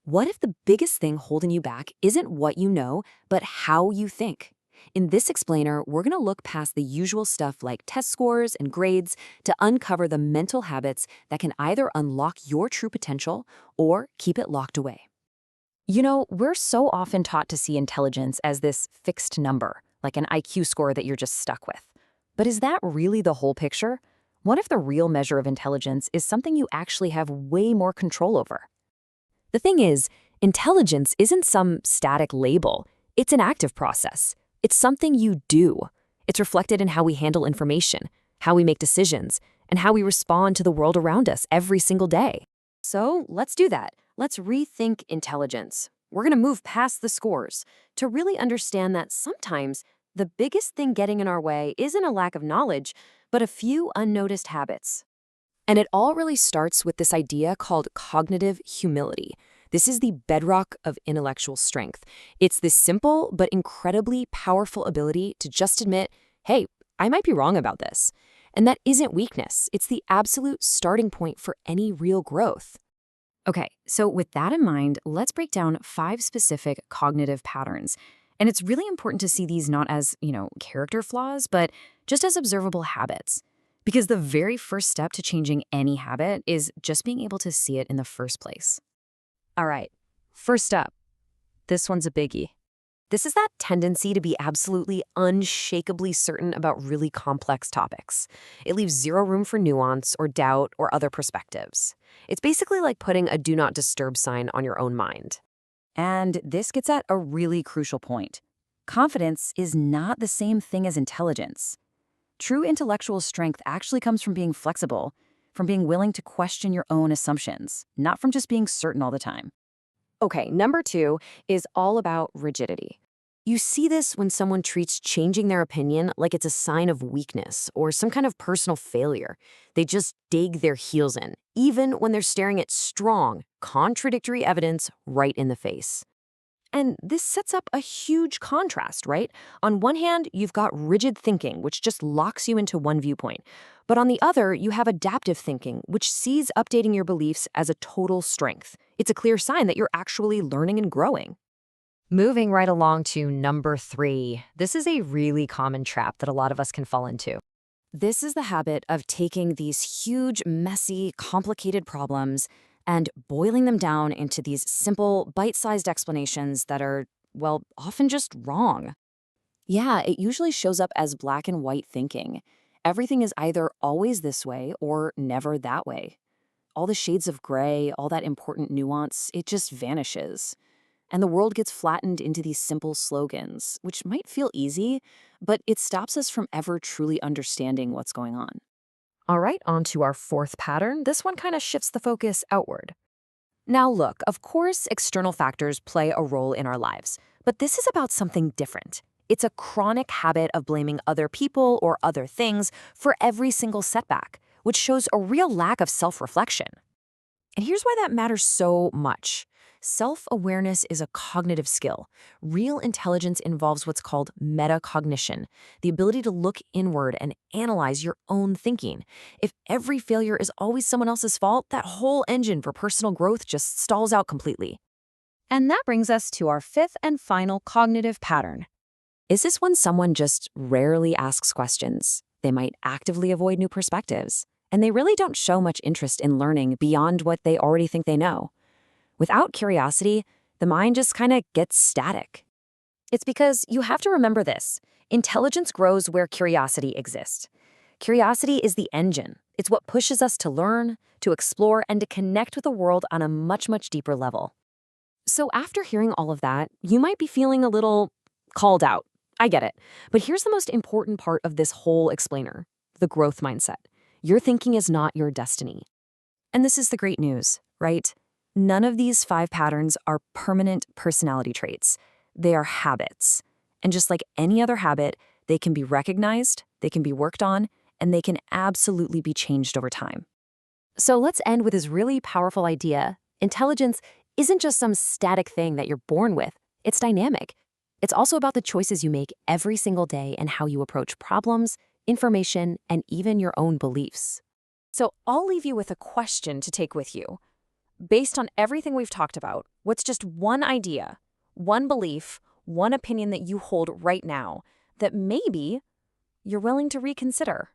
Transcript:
What if the biggest thing holding you back isn't what you know, but how you think? In this explainer, we're going to look past the usual stuff like test scores and grades to uncover the mental habits that can either unlock your true potential or keep it locked away. You know, we're so often taught to see intelligence as this fixed number, like an IQ score that you're just stuck with. But is that really the whole picture? What if the real measure of intelligence is something you actually have way more control over? The thing is, intelligence isn't some static label. It's an active process. It's something you do. It's reflected in how we handle information, how we make decisions, and how we respond to the world around us every single day. So let's do that. Let's rethink intelligence. We're going to move past the scores to really understand that sometimes the biggest thing getting in our way isn't a lack of knowledge, but a few unnoticed habits. And it all really starts with this idea called cognitive humility. This is the bedrock of intellectual strength. It's this simple but incredibly powerful ability to just admit, hey, I might be wrong about this. And that isn't weakness. It's the absolute starting point for any real growth. Okay, so with that in mind, let's break down 5 specific cognitive patterns. And it's really important to see these not as, character flaws, but just as observable habits. Because the very first step to changing any habit is just being able to see it in the first place. All right, first up, this one's a biggie. This is that tendency to be absolutely unshakably certain about really complex topics. It leaves zero room for nuance or doubt or other perspectives. It's basically like putting a do not disturb sign on your own mind. And this gets at a really crucial point. Confidence is not the same thing as intelligence. True intellectual strength actually comes from being flexible, from being willing to question your own assumptions, not from just being certain all the time. Okay, number 2 is all about rigidity. You see this when someone treats changing their opinion like it's a sign of weakness or some kind of personal failure. They just dig their heels in, even when they're staring at strong, contradictory evidence right in the face. And this sets up a huge contrast, right? On one hand, you've got rigid thinking, which just locks you into one viewpoint. But on the other, you have adaptive thinking, which sees updating your beliefs as a total strength. It's a clear sign that you're actually learning and growing. Moving right along to number 3, this is a really common trap that a lot of us can fall into. This is the habit of taking these huge, messy, complicated problems and boiling them down into these simple, bite-sized explanations that are, well, often just wrong. Yeah, it usually shows up as black and white thinking. Everything is either always this way or never that way. All the shades of gray, all that important nuance, it just vanishes. And the world gets flattened into these simple slogans, which might feel easy, but it stops us from ever truly understanding what's going on. All right, on to our 4th pattern. This one kind of shifts the focus outward. Now look, of course, external factors play a role in our lives, but this is about something different. It's a chronic habit of blaming other people or other things for every single setback, which shows a real lack of self-reflection. And here's why that matters so much. Self-awareness is a cognitive skill. Real intelligence involves what's called metacognition, the ability to look inward and analyze your own thinking. If every failure is always someone else's fault, that whole engine for personal growth just stalls out completely. And that brings us to our 5th and final cognitive pattern. Is this when someone just rarely asks questions? They might actively avoid new perspectives, and they really don't show much interest in learning beyond what they already think they know. Without curiosity, the mind just kind of gets static. It's because you have to remember this. Intelligence grows where curiosity exists. Curiosity is the engine. It's what pushes us to learn, to explore, and to connect with the world on a much, much deeper level. So after hearing all of that, you might be feeling a little called out. I get it. But here's the most important part of this whole explainer, the growth mindset. Your thinking is not your destiny. And this is the great news, right? None of these 5 patterns are permanent personality traits. They are habits. And just like any other habit, they can be recognized, they can be worked on, and they can absolutely be changed over time. So let's end with this really powerful idea. Intelligence isn't just some static thing that you're born with. It's dynamic. It's also about the choices you make every single day and how you approach problems, information, and even your own beliefs. So I'll leave you with a question to take with you. Based on everything we've talked about, what's just one idea, one belief, one opinion that you hold right now that maybe you're willing to reconsider?